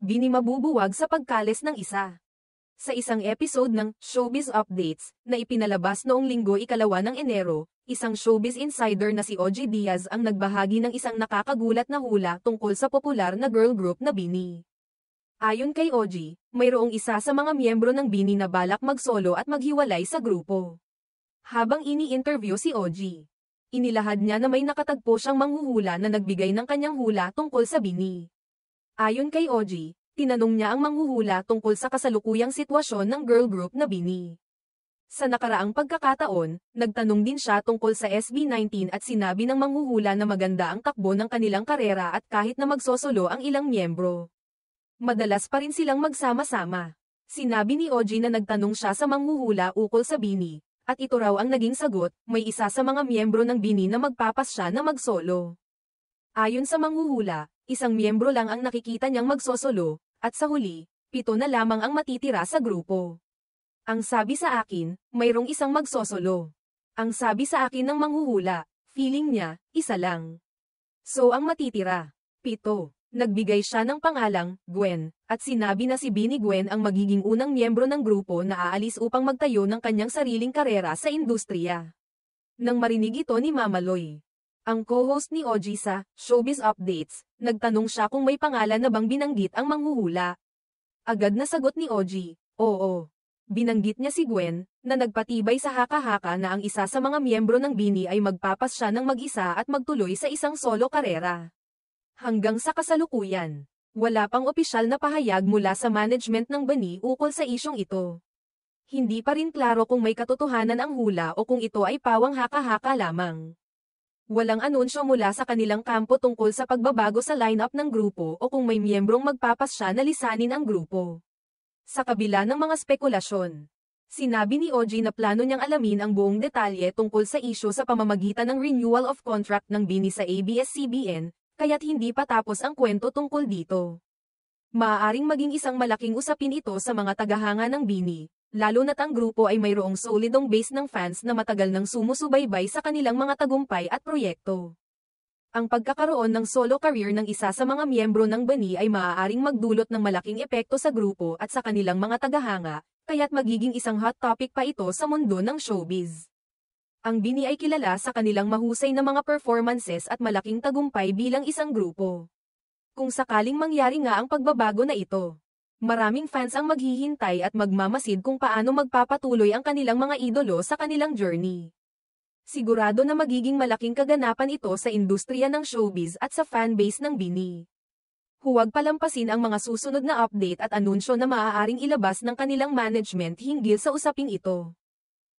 Bini mabubuwag sa pagkalis ng isa. Sa isang episode ng Showbiz Updates na ipinalabas noong Linggo 2 ng Enero, isang showbiz insider na si OG Diaz ang nagbahagi ng isang nakakagulat na hula tungkol sa popular na girl group na BINI. Ayon kay OG, mayroong isa sa mga miyembro ng BINI na balak mag-solo at maghiwalay sa grupo. Habang ini-interview si OG, inilahad niya na may nakatagpo siyang manghuhula na nagbigay ng kanyang hula tungkol sa BINI. Ayon kay OG, tinanong niya ang manghuhula tungkol sa kasalukuyang sitwasyon ng girl group na BINI. Sa nakaraang pagkakataon, nagtanong din siya tungkol sa SB19 at sinabi ng manghuhula na maganda ang takbo ng kanilang karera at kahit na magsosolo ang ilang miyembro, madalas pa rin silang magsama-sama. Sinabi ni OG na nagtanong siya sa manghuhula ukol sa BINI, at ito raw ang naging sagot, may isa sa mga miyembro ng BINI na magpapasya na magsolo. Ayon sa manghuhula, isang miyembro lang ang nakikita niyang magsosolo, at sa huli, 7 na lamang ang matitira sa grupo. Ang sabi sa akin, mayroong isang magsosolo. Ang sabi sa akin ng manghuhula, feeling niya, isa lang. So ang matitira, 7. Nagbigay siya ng pangalang, Gwen, at sinabi na si BINI Gwen ang magiging unang miyembro ng grupo na aalis upang magtayo ng kanyang sariling karera sa industriya. Nang marinig ito ni Mama Loy, ang co-host ni OG sa Showbiz Updates, nagtanong siya kung may pangalan na bang binanggit ang manghuhula. Agad na sagot ni OG, oo. Binanggit niya si Gwen, na nagpatibay sa haka-haka na ang isa sa mga miyembro ng BINI ay magpapasya ng mag-isa at magtuloy sa isang solo karera. Hanggang sa kasalukuyan, wala pang opisyal na pahayag mula sa management ng BINI ukol sa isyong ito. Hindi pa rin klaro kung may katotohanan ang hula o kung ito ay pawang haka-haka lamang. Walang anunsyo mula sa kanilang kampo tungkol sa pagbabago sa lineup ng grupo o kung may miyembrong magpapasya na lisanin ang grupo. Sa kabila ng mga spekulasyon, sinabi ni OG na plano niyang alamin ang buong detalye tungkol sa isyu sa pamamagitan ng renewal of contract ng BINI sa ABS-CBN, kaya't hindi pa tapos ang kwento tungkol dito. Maaaring maging isang malaking usapin ito sa mga tagahanga ng BINI, lalo na't ang grupo ay mayroong solidong base ng fans na matagal nang sumusubaybay sa kanilang mga tagumpay at proyekto. Ang pagkakaroon ng solo career ng isa sa mga miyembro ng BINI ay maaaring magdulot ng malaking epekto sa grupo at sa kanilang mga tagahanga, kaya't magiging isang hot topic pa ito sa mundo ng showbiz. Ang BINI ay kilala sa kanilang mahusay na mga performances at malaking tagumpay bilang isang grupo. Kung sakaling mangyari nga ang pagbabago na ito, maraming fans ang maghihintay at magmamasid kung paano magpapatuloy ang kanilang mga idolo sa kanilang journey. Sigurado na magiging malaking kaganapan ito sa industriya ng showbiz at sa fanbase ng BINI. Huwag palampasin ang mga susunod na update at anunsyo na maaaring ilabas ng kanilang management hinggil sa usaping ito.